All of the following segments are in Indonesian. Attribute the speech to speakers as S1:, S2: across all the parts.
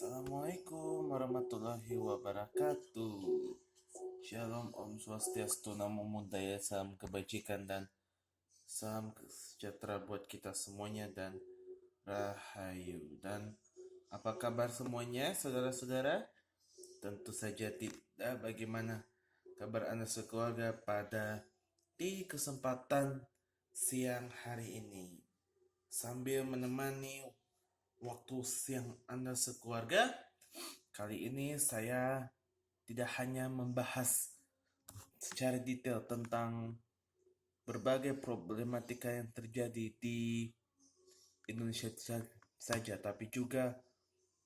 S1: Assalamualaikum warahmatullahi wabarakatuh. Shalom, Om Swastiastu, Namo Buddhaya, salam kebajikan dan salam sejahtera buat kita semuanya dan rahayu. Dan apa kabar semuanya, saudara-saudara? Tentu saja tidak. Bagaimana kabar Anda sekeluarga pada di kesempatan siang hari ini? Sambil menemani waktu siang Anda sekeluarga, kali ini saya tidak hanya membahas secara detail tentang berbagai problematika yang terjadi di Indonesia saja, tapi juga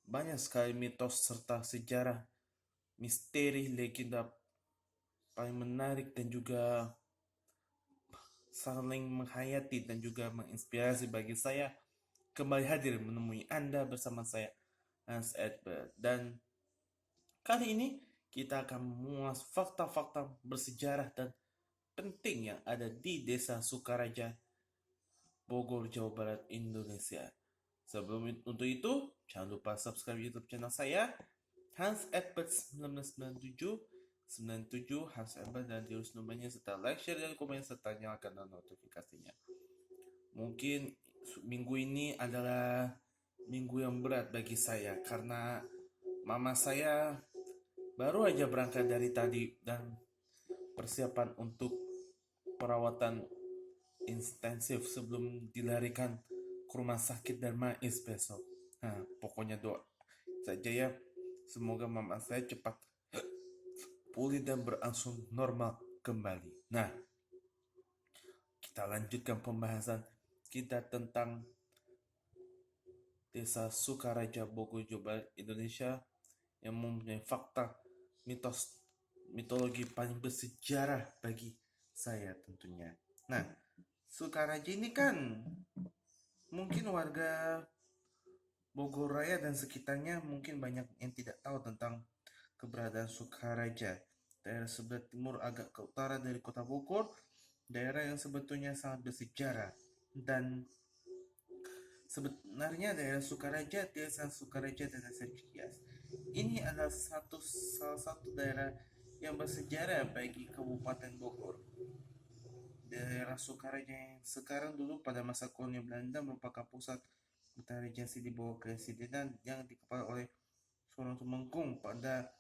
S1: banyak sekali mitos serta sejarah, misteri, legenda paling menarik dan juga saling menghayati dan juga menginspirasi bagi saya kembali hadir menemui Anda bersama saya, Hans Edbert. Dan kali ini kita akan mengulas fakta-fakta bersejarah dan penting yang ada di Desa Sukaraja, Bogor, Jawa Barat, Indonesia. Sebelum untuk itu, jangan lupa subscribe YouTube channel saya, Hans Edbert 1997 Hans Edbert, dan terus nomornya serta like, share, dan komen serta nyalakan notifikasinya. Mungkin minggu ini adalah minggu yang berat bagi saya karena mama saya baru aja berangkat dari tadi dan persiapan untuk perawatan intensif sebelum dilarikan ke rumah sakit Darmais besok. Nah, pokoknya doa saja ya, semoga mama saya cepat pulih dan berangsur normal kembali. Nah, kita lanjutkan pembahasan kita tentang Desa Sukaraja, Bogor, Jawa Barat, Indonesia yang mempunyai fakta, mitos, mitologi paling bersejarah bagi saya tentunya. Nah, Sukaraja ini kan mungkin warga Bogor Raya dan sekitarnya mungkin banyak yang tidak tahu tentang keberadaan Sukaraja. Daerah sebelah timur agak ke utara dari kota Bogor, daerah yang sebetulnya sangat bersejarah. Dan sebenarnya daerah Sukaraja, Desa Sukaraja dan Desa Cikias ini adalah salah satu daerah yang bersejarah bagi Kabupaten Bogor. Daerah Sukaraja yang sekarang dulu pada masa kolonial Belanda merupakan pusat regensi di bawah kepresidenan yang dikepalai oleh seorang Tumengkung pada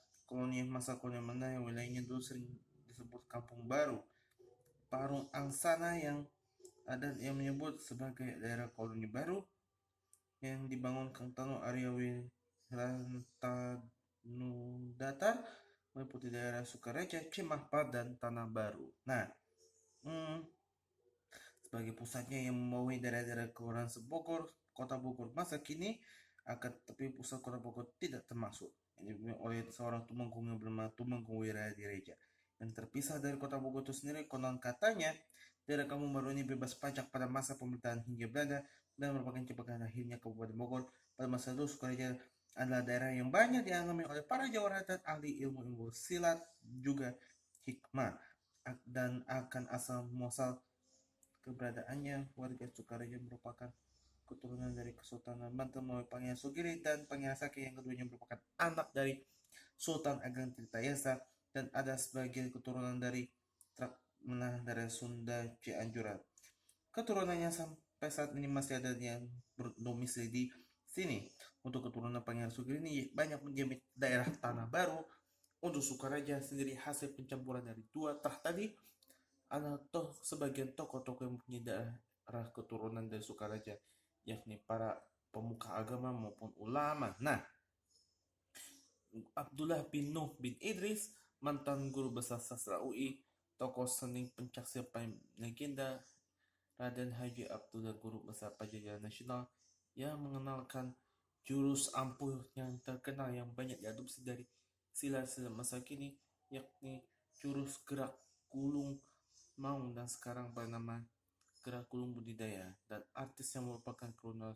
S1: masa kolonial Belanda yang wilayahnya dulu sering disebut Kampung Baru. Parung Angsana yang ada yang menyebut sebagai daerah koloni baru yang dibangun Kang Tano Arya Wirantanu Datar meliputi daerah Sukaraja, Cimahpa, dan Tanah Baru. Nah, sebagai pusatnya yang membawahi daerah-daerah kelurahan Sebogor, kota Bogor masa kini, akan tetapi pusat kota Bogor tidak termasuk. Yang dipimpin oleh seorang Tumengkung yang bernama Tumengkung Wiradireja. Yang terpisah dari kota Bogor itu sendiri, konon katanya daerah Kampung Baru ini bebas pajak pada masa pemerintahan Hindia Belanda dan merupakan jebakan akhirnya Kabupaten Bogor. Pada masa itu Sukaraja adalah daerah yang banyak dialami oleh para jawara dan ahli ilmu-ilmu silat juga hikmah, dan akan asal muasal keberadaannya warga Sukaraja merupakan keturunan dari Kesultanan Banten melalui Pangeran Sugiri dan Pangeran Saki, yang keduanya merupakan anak dari Sultan Ageng Tirtayasa, dan ada sebagian keturunan dari Trakmana dari Sunda Cianjuran. Keturunannya sampai saat ini masih ada yang berdomisili di sini. Untuk keturunan Pangeran Sugiri ini banyak menjamin daerah Tanah Baru. Untuk Sukaraja sendiri hasil pencampuran dari dua trah tadi, ada sebagian tokoh-tokoh yang mempunyai daerah keturunan dari Sukaraja, yakni para pemuka agama maupun ulama. Nah, Abdullah bin Nuh bin Idris, mantan guru besar sastra UI, tokoh seni pencaksilat paling legenda, Raden Haji Abdullah, guru besar Pajajaran Nasional, yang mengenalkan jurus ampuh yang terkenal yang banyak diadopsi dari silat-silat masa kini, yakni jurus gerak gulung maung dan sekarang bernama gerak gulung budidaya, dan artis yang merupakan keturunan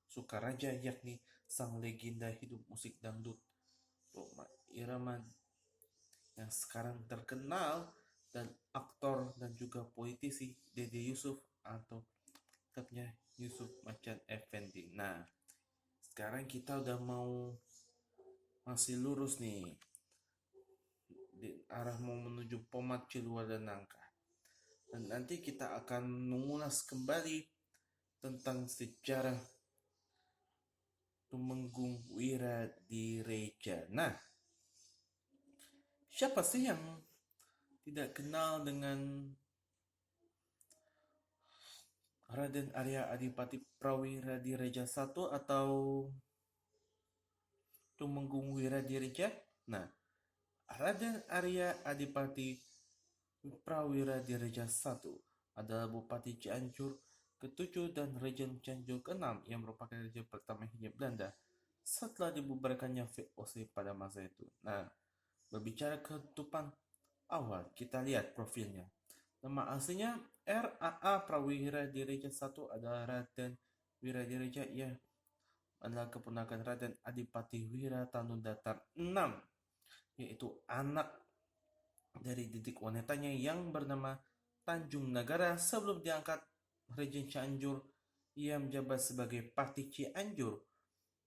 S1: Sukaraja yakni sang legenda hidup musik dangdut Roma Irama yang sekarang terkenal, dan aktor dan juga politisi Dede Yusuf atau tetapnya Yusuf Macan Effendi. Nah, sekarang kita udah masih lurus nih di arah mau menuju Pomat Cilua dan Nangka. Dan nanti kita akan mengulas kembali tentang sejarah Tumenggung Wiradireja. Nah, siapa sih yang tidak kenal dengan Raden Arya Adipati Prawiradireja I atau Tumenggung Wiradireja? Nah, Raden Arya Adipati Prawiradireja I adalah Bupati Cianjur ke-7 dan Raja Cianjur ke-6 yang merupakan raja pertama Hindia Belanda setelah dibubarkannya VOC pada masa itu. Nah, berbicara kehidupan awal, kita lihat profilnya. Nama aslinya R.A.A. Prawiradireja I adalah Raden Wiradireja. Ia adalah keponakan Raden Adipati Wiratanudatar VI, yaitu anak dari didik wanitanya yang bernama Tanjung Nagara. Sebelum diangkat Raja Cianjur, ia menjabat sebagai Pati Cianjur.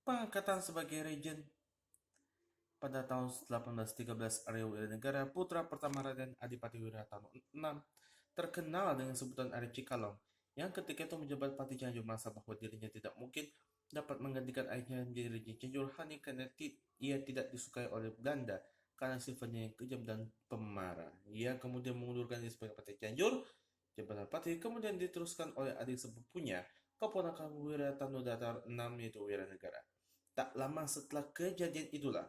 S1: Pengangkatan sebagai Raja pada tahun 1813, Arya Wiranegara, putra pertama Raden Adipati Wiratanu VI, terkenal dengan sebutan Arya Cikalong, yang ketika itu menjabat Pati Cianjur, merasa bahwa dirinya tidak mungkin dapat menggantikan ayahnya menjadi Raja Cianjur hanya karena ia tidak disukai oleh Belanda karena sifatnya yang kejam dan pemarah. Ia kemudian mengundurkan diri sebagai Pati Cianjur. Jabatan Pati kemudian diteruskan oleh adik sepupunya, keponakan Wiratanudatar VI, yaitu Wiranegara. Tak lama setelah kejadian itulah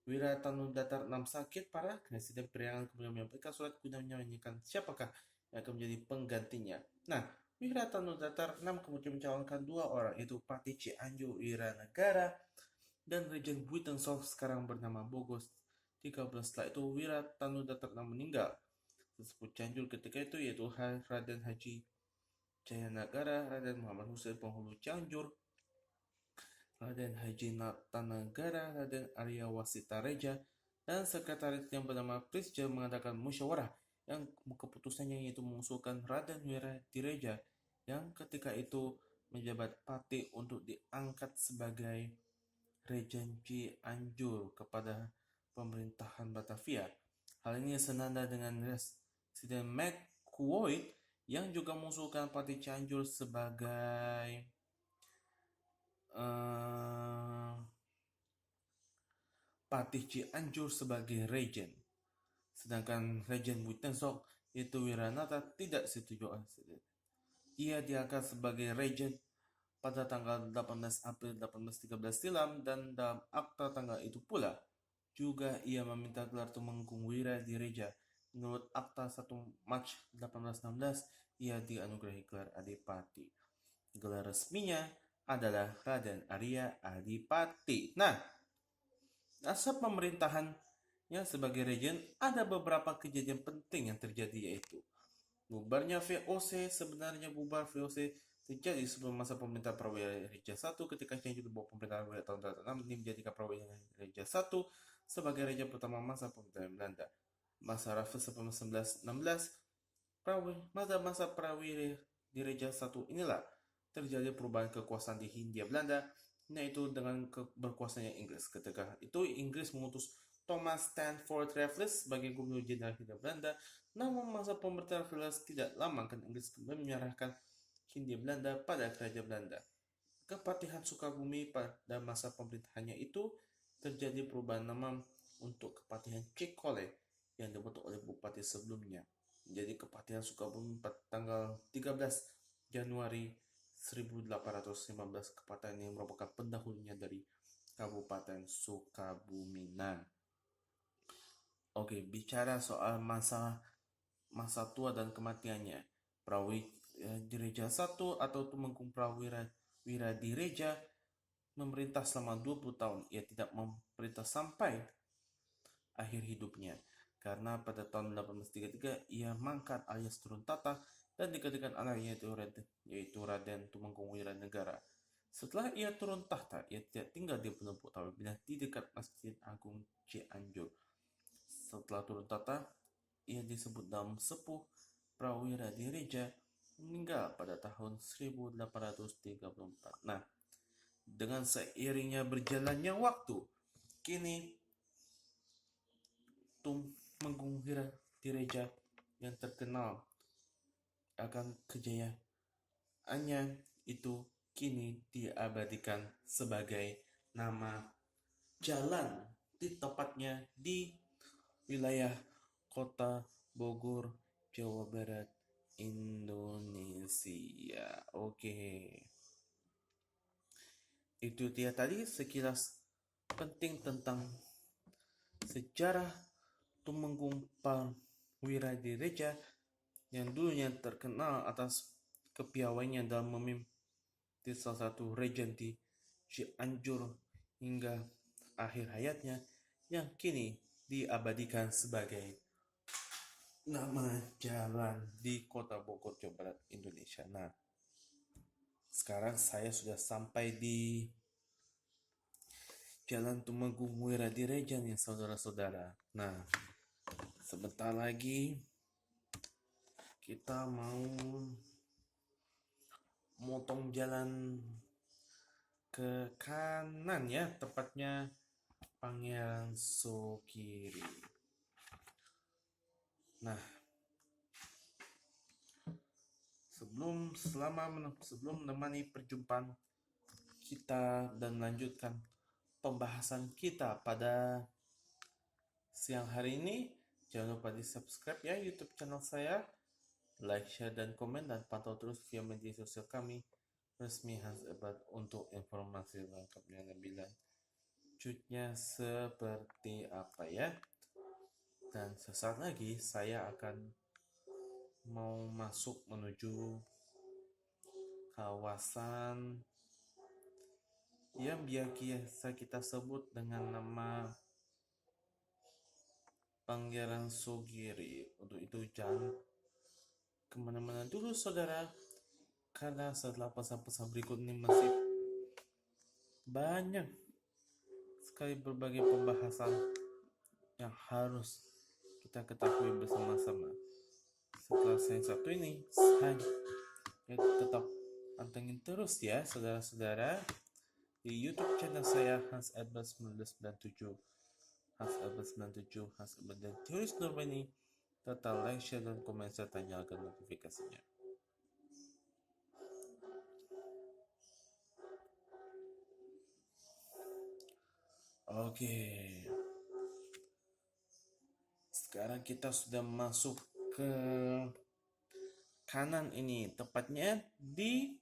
S1: Wiratanudatar VI sakit parah. Presiden Priangan kemudian menyampaikan surat guna menyanyikan siapakah yang akan menjadi penggantinya. Nah, Wiratanudatar VI kemudian mencalonkan dua orang, yaitu Pati Cianjur Wiranegara dan Raja Buitensong, sekarang bernama Bogos 13. Setelah itu Wiratanudatar VI meninggal. Sesepuh Cianjur ketika itu yaitu Raden Haji Jayanagara, Raden Muhammad Hussein penghulu Cianjur, Raden Haji Natanagara, Raden Arya Wasitareja, dan sekretaris yang bernama Prisja mengadakan musyawarah yang keputusannya yaitu mengusulkan Raden Wiradireja yang ketika itu menjabat Pati untuk diangkat sebagai Raja Cianjur kepada pemerintahan Batavia. Hal ini senada dengan Presiden McCoy yang juga mengusulkan Pati Cianjur sebagai Patih Cianjur sebagai Regent. Sedangkan Regent Buitensong yaitu Wiranata tidak setuju. Ia diangkat sebagai Regent pada tanggal 18 April 1813 silam, dan dalam akta tanggal itu pula juga ia meminta gelar Tumenggung Wiradireja. Menurut akta 1 Mac 1816, ia dianugerahi gelar Adipati. Gelar resminya adalah Raden Arya Adipati. Nah, masa pemerintahannya sebagai Regent ada beberapa kejadian penting yang terjadi, yaitu bubarnya VOC. Sebenarnya bubar VOC terjadi sebelum masa pemerintahan Prawiraja I ketika Cianjur di bawah pemerintahan Wiratanudatar VI ini menjadikan Prawiraja I sebagai raja pertama masa pemerintahan Belanda. Masa Raffles 1916, masa Prawiraja I inilah terjadi perubahan kekuasaan di Hindia Belanda, yaitu dengan berkuasanya Inggris. Ketika itu Inggris mengutus Thomas Stanford Raffles sebagai gubernur jenderal Hindia Belanda. Namun masa pemerintahan Raffles tidak lama karena Inggris kemudian menyerahkan Hindia Belanda pada Kerajaan Belanda. Kepatihan Sukabumi pada masa pemerintahannya itu terjadi perubahan nama untuk Kepatihan Cikole yang dibentuk oleh bupati sebelumnya. Jadi Kepatihan Sukabumi pada tanggal 13 Januari 1815, Kepatihan yang merupakan pendahulunya dari Kabupaten Sukabumi. Nah, oke, bicara soal masa tua dan kematiannya, Prawiraja I atau Tumenggung Prawiradireja memerintah selama 20 tahun. Ia tidak memerintah sampai akhir hidupnya karena pada tahun 1833 ia mangkat alias turun tahta dan digantikan anaknya yaitu Raden Tumenggung Wiranegara. Setelah ia turun tahta, ia tidak tinggal di Penempuk tapi pindah di dekat Masjid Agung Cianjur. Setelah turun tahta, ia disebut dalam sepuh Prawiradireja, meninggal pada tahun 1834. Nah, Dengan seiringnya berjalannya waktu, kini Tumenggung Wiradireja yang terkenal akan kejayaannya itu kini diabadikan sebagai nama jalan di tepatnya di wilayah Kota Bogor, Jawa Barat, Indonesia. Oke. Itu dia tadi sekilas penting tentang sejarah Tumenggung Wiradireja yang dulunya terkenal atas kepiawaiannya dalam memimpin salah satu rejen di Cianjur hingga akhir hayatnya, yang kini diabadikan sebagai nama jalan di Kota Bogor, Jawa Barat, Indonesia. Nah, sekarang saya sudah sampai di Jalan Tumenggung Wiradireja nih, saudara-saudara. Nah, sebentar lagi kita mau motong jalan ke kanan ya, tepatnya Pangeran Sogiri. Nah, sebelum menemani perjumpaan kita dan melanjutkan pembahasan kita pada siang hari ini, jangan lupa di subscribe ya YouTube channel saya, like, share, dan komen, dan pantau terus via media sosial kami resmi Hans Ebat untuk informasi lengkapnya lebih lanjutnya seperti apa ya. Dan sesaat lagi saya akan mau masuk menuju kawasan yang biasa kita sebut dengan nama Pangeran Sogiri. Untuk itu jangan kemana-mana dulu saudara, karena setelah pesan-pesan berikut ini masih banyak sekali berbagai pembahasan yang harus kita ketahui bersama-sama. Setelah yang satu ini, saya tetap pantengin terus ya saudara-saudara di YouTube channel saya Hans Ebat 1997, Hans Ebat 97, Hans Ebat, dan Teoris Nurmani. Tetap like, share, dan komen serta nyalakan notifikasinya. Oke. Sekarang kita sudah masuk ke kanan ini, tepatnya di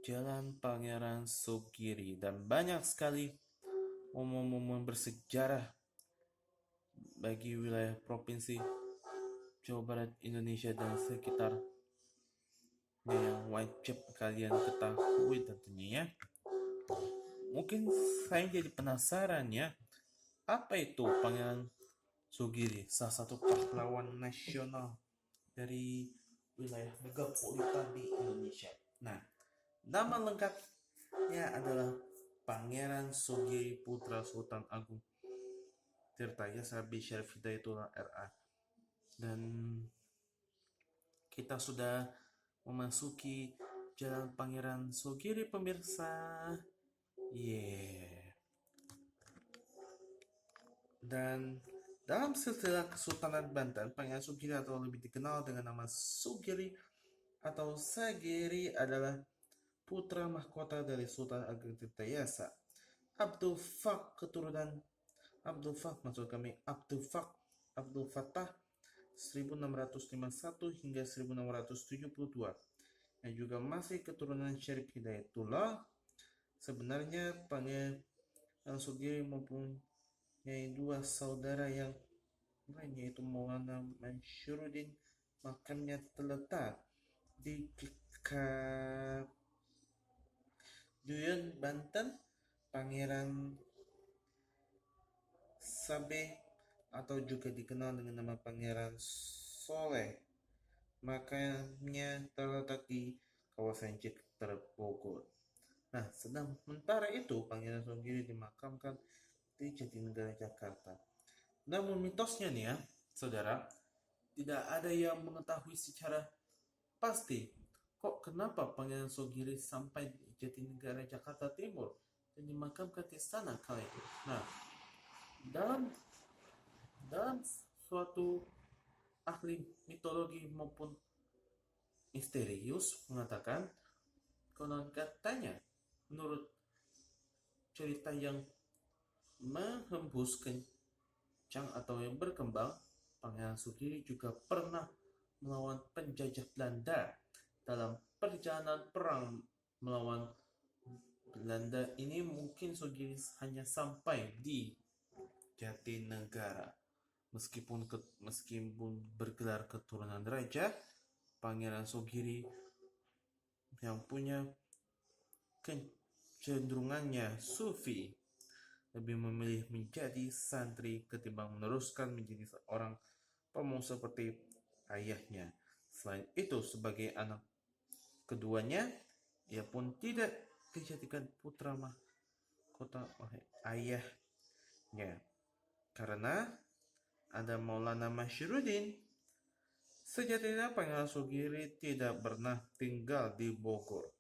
S1: Jalan Pangeran Sogiri, dan banyak sekali momen-momen bersejarah bagi wilayah provinsi Jawa Barat, Indonesia, dan sekitar yang wajib kalian ketahui tentunya ya. Mungkin saya jadi penasaran ya, apa itu Pangeran Sogiri, salah satu pahlawan nasional dari wilayah megapolitan di Indonesia. Nah, nama lengkapnya adalah Pangeran Sogiri Putra Sultan Agung Tirtayasa B. Syarif Hidayatullah R.A. Dan kita sudah memasuki Jalan Pangeran Sogiri, pemirsa. Dan dalam silsilah Kesultanan Banten, Pangeran Sogiri atau lebih dikenal dengan nama Sugiri atau Sagiri adalah putra mahkota dari Sultan Agung Tirtayasa Abdul Faq, keturunan Abdul Faq, maksud kami Abdul Fattah 1651 hingga 1672, yang juga masih keturunan Syarif Hidayatullah. Sebenarnya Pangeran Sogiri mempunyai dua saudara yang lain, yaitu Maulana Mansyuruddin. Makamnya terletak di Kaduyun, Banten. Pangeran Sabeh atau juga dikenal dengan nama Pangeran Soleh, makamnya terletak di kawasan Cipter, Bogor. Nah, sementara itu Pangeran Sogiri dimakamkan di Jatinegara, Jakarta. Namun mitosnya nih ya, saudara, tidak ada yang mengetahui secara pasti kok kenapa Pangeran Sogiri sampai Jatinegara, Jakarta Timur, dan dimakamkan di sana kala itu. Nah, dalam suatu ahli mitologi maupun misterius mengatakan, konon katanya, menurut cerita yang menghembus kencang atau yang berkembang, Pangeran Sugiri juga pernah melawan penjajah Belanda. Dalam perjalanan perang melawan Belanda ini, mungkin Sugiri hanya sampai di Jatinegara. Meskipun bergelar keturunan raja, Pangeran Sugiri yang punya kecenderungannya sufi lebih memilih menjadi santri ketimbang meneruskan menjadi seorang pemulung seperti ayahnya. Selain itu, sebagai anak keduanya, ia pun tidak dijadikan putra mahkota oleh ayahnya karena ada Maulana Masyruddin. Sejatinya Pangeran Sugiri tidak pernah tinggal di Bogor.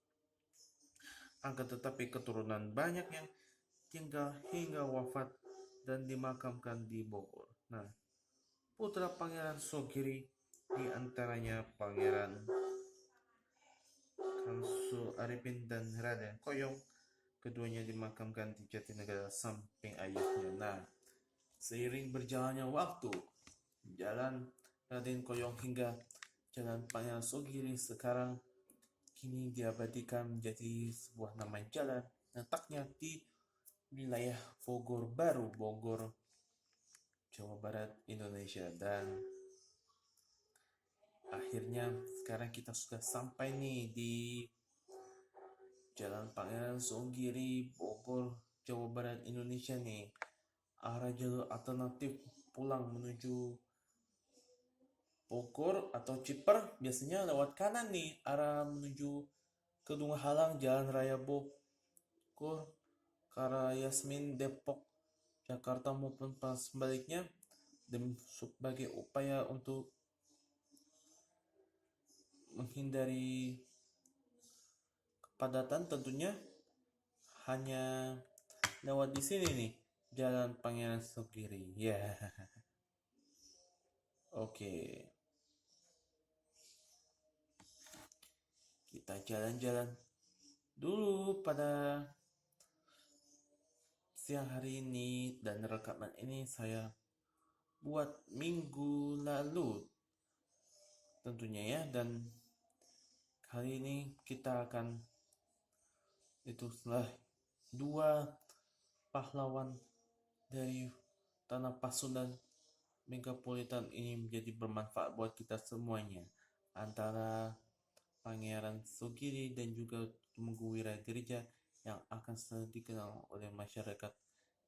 S1: Akan tetapi keturunan banyak yang tinggal hingga wafat dan dimakamkan di Bogor. Nah, putra Pangeran Sugiri di antaranya Pangeran Kamsu Arifin dan Raden Koyong. Keduanya dimakamkan di Jatinegara samping ayahnya. Nah, seiring berjalannya waktu, jalan Raden Koyong hingga jalan Pangeran Sugiri sekarang kini diabadikan menjadi sebuah nama jalan, letaknya di wilayah Bogor Baru, Bogor, Jawa Barat, Indonesia. Dan akhirnya sekarang kita sudah sampai nih di Jalan Pangeran Sugiri, Bogor, Jawa Barat, Indonesia nih. Arah jalur alternatif pulang menuju Bogor atau Ciper biasanya lewat kanan nih, arah menuju Kedung Halang, Jalan Raya Bogor, Karya Yasmin, Depok, Jakarta maupun pas sebaliknya. Dan sebagai upaya untuk menghindari kepadatan tentunya hanya lewat di sini nih, Jalan Pangeran Sugiri. Ya. Oke. Kita jalan-jalan dulu pada siang hari ini, dan rekaman ini saya buat minggu lalu tentunya ya. Dan kali ini kita akan setelah dua pahlawan dari tanah Pasundan Megapolitan ini menjadi bermanfaat buat kita semuanya, antara Pangeran Sugiri dan juga Tumenggung Wiradireja, yang akan selalu dikenal oleh masyarakat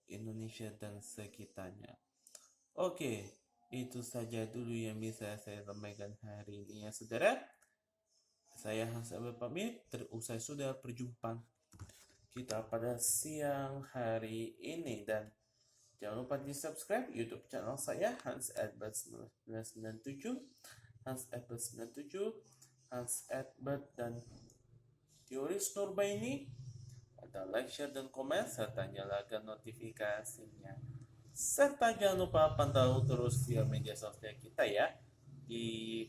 S1: Indonesia dan sekitarnya. Oke, itu saja dulu yang bisa saya sampaikan hari ini ya saudara. Saya Hans Abel pamit, terusai sudah perjumpaan kita pada siang hari ini. Dan jangan lupa di subscribe YouTube channel saya, Hans Edbert 997, Hans Edbert 97, Hans Edbert dan Teoris Nurbaini. Ada like, share, dan komen, serta nyalakan notifikasinya. Serta jangan lupa pantau terus via media sosial kita ya, di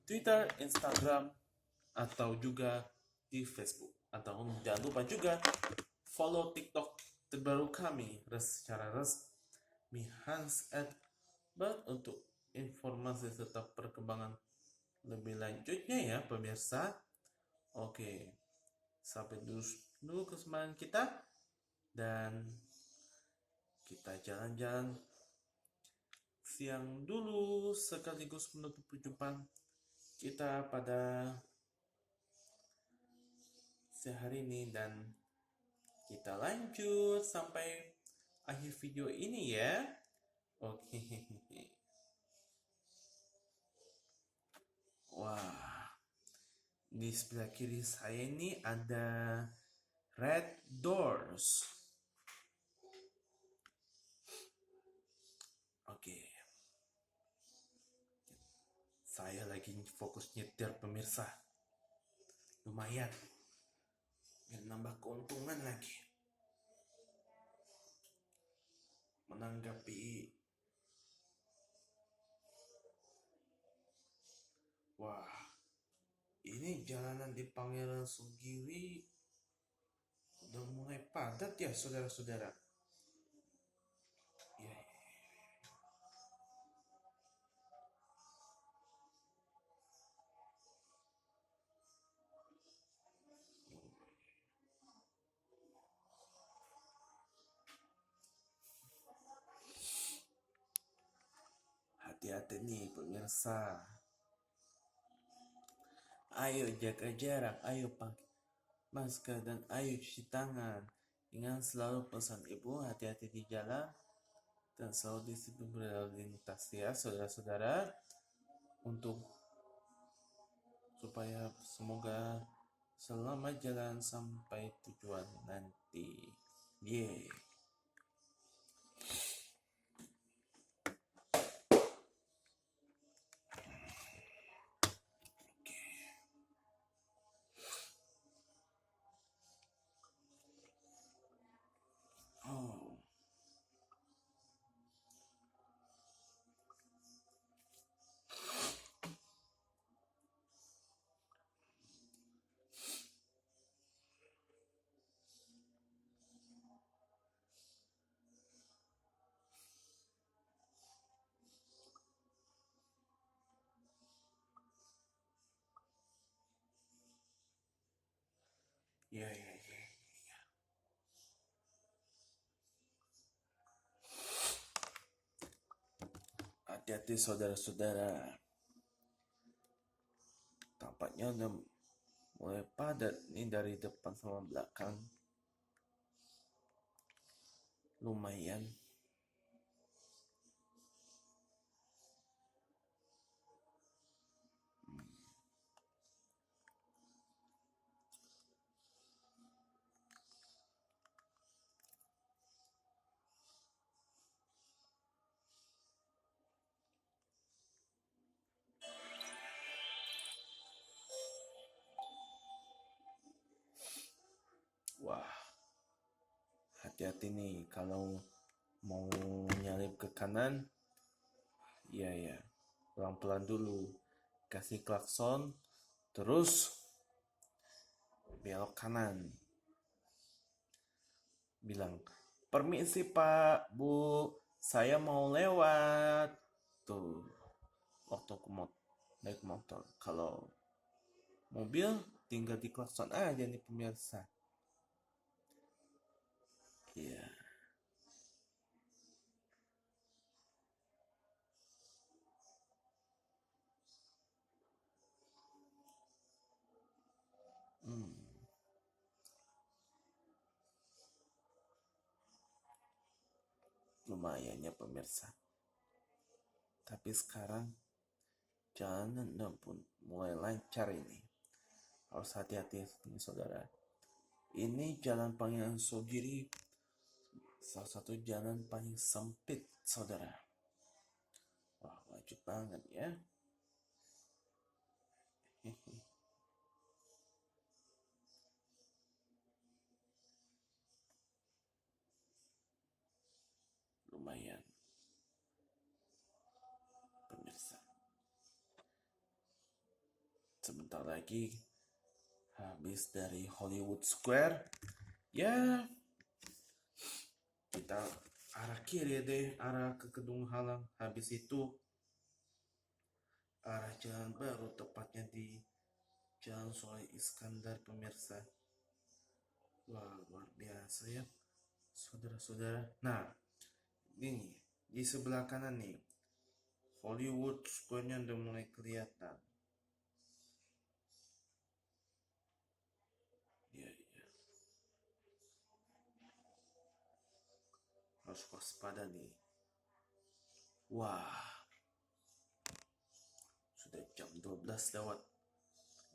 S1: Twitter, Instagram, atau juga di Facebook. Atau jangan lupa juga follow TikTok terbaru kami secara resmi, Hans Edbert, untuk informasi serta perkembangan lebih lanjutnya ya pemirsa. Oke, sampai dulu kesempatan kita, dan kita jalan-jalan siang dulu sekaligus menutup perjumpaan kita pada siang hari ini. Dan kita lanjut sampai akhir video ini ya. Oke. Wah, di sebelah kiri saya ini ada Red Doors. Oke. Saya lagi fokus nyetir pemirsa. Lumayan. biar nambah keuntungan lagi menanggapi. Wah, ini jalanan di Pangeran Sugiri udah mulai padat ya saudara-saudara. Ya, hati-hati nih pemirsa. Ayo jaga jarak, ayo pakai masker dan ayo cuci tangan. Ingat selalu pesan ibu, hati-hati di jalan dan selalu disiplin berlalu lintas ya saudara-saudara, untuk supaya semoga selamat jalan sampai tujuan nanti. Yeah. Oh. Ya, ya, ya. Hati-hati saudara-saudara. Tampaknya udah mulai padat nih dari depan sama belakang. Lumayan. Wah, hati-hati nih kalau mau nyalip ke kanan. Iya ya, pelan-pelan dulu. Kasih klakson, terus belok kanan. Bilang, permisi Pak, Bu, saya mau lewat. Tuh, waktu aku mau naik motor. Kalau mobil, tinggal di klakson aja nih pemirsa. Iya. Hmm. Lumayan ya pemirsa. Tapi sekarang jalanan udah pun mulai lancar ini. Harus hati-hati nih saudara. Ini jalan Pangeran Sogiri, salah satu jalan paling sempit saudara. Wah, wajib banget ya. Lumayan pemirsa. Sebentar lagi habis dari Hollywood Square. Ya, kita arah kiri deh, arah ke Gedung Halang. Habis itu arah jalan baru, tepatnya di Jalan Soleh Iskandar pemirsa. Wah, luar biasa ya saudara-saudara. Nah, ini di sebelah kanan nih, Hollywood Square-nya udah mulai kelihatan. Ya, ya. Harus waspada nih. Wah, sudah jam 12 lewat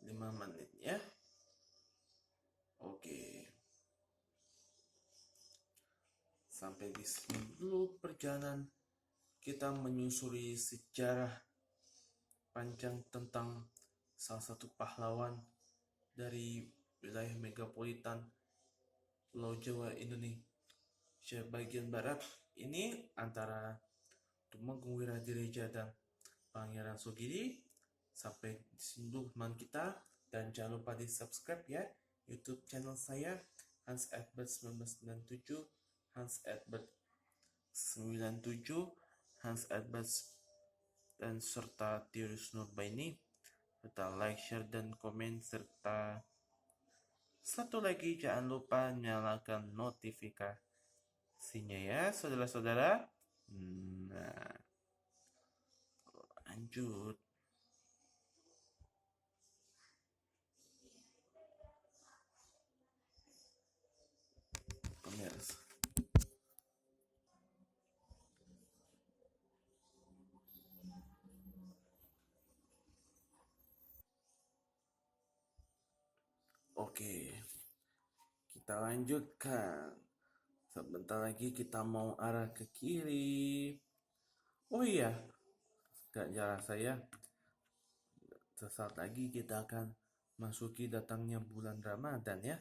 S1: 5 menit ya. Oke. Sampai di sini dulu perjalanan kita menyusuri sejarah panjang tentang salah satu pahlawan dari wilayah megapolitan Pulau Jawa Indonesia bagian barat ini antara Tumenggung Wiradireja dan Pangeran Sogiri. Sampai di sini dulu teman kita, dan jangan lupa di subscribe ya YouTube channel saya Hans Edbert 1997, Hans Edbert 97, Hans Edbert dan serta Tius Nurbaini, serta like, share, dan komen, serta satu lagi jangan lupa nyalakan notifikasinya ya saudara-saudara. Nah, lanjut pemirsa. Oke, kita lanjutkan. Sebentar lagi kita mau arah ke kiri. Oh iya, gak jalan saya. Sesaat lagi kita akan masuki datangnya bulan Ramadan ya.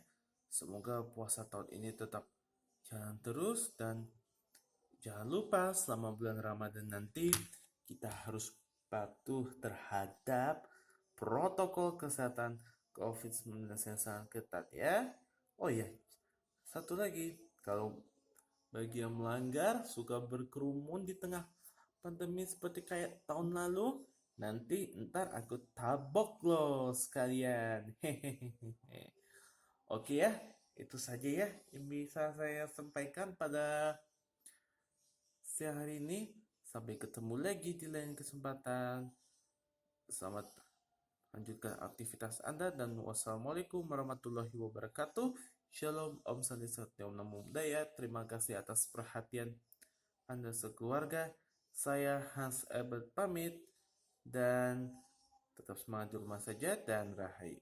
S1: Semoga puasa tahun ini tetap jalan terus, dan jangan lupa selama bulan Ramadan nanti kita harus patuh terhadap protokol kesehatan COVID-19 yang sangat ketat ya. Oh iya, satu lagi, kalau bagi yang melanggar suka berkerumun di tengah pandemi seperti kayak tahun lalu, nanti ntar aku tabok loh sekalian. Hehehe. Oke ya, itu saja ya yang bisa saya sampaikan pada siang hari ini. Sampai ketemu lagi di lain kesempatan. Selamat lanjutkan aktivitas Anda, dan wassalamualaikum warahmatullahi wabarakatuh. Shalom, Om Santi Satya, Om Namo Buddhaya. Terima kasih atas perhatian Anda sekeluarga. Saya Hans Ebert pamit, dan tetap semangat di rumah saja, dan rahayu.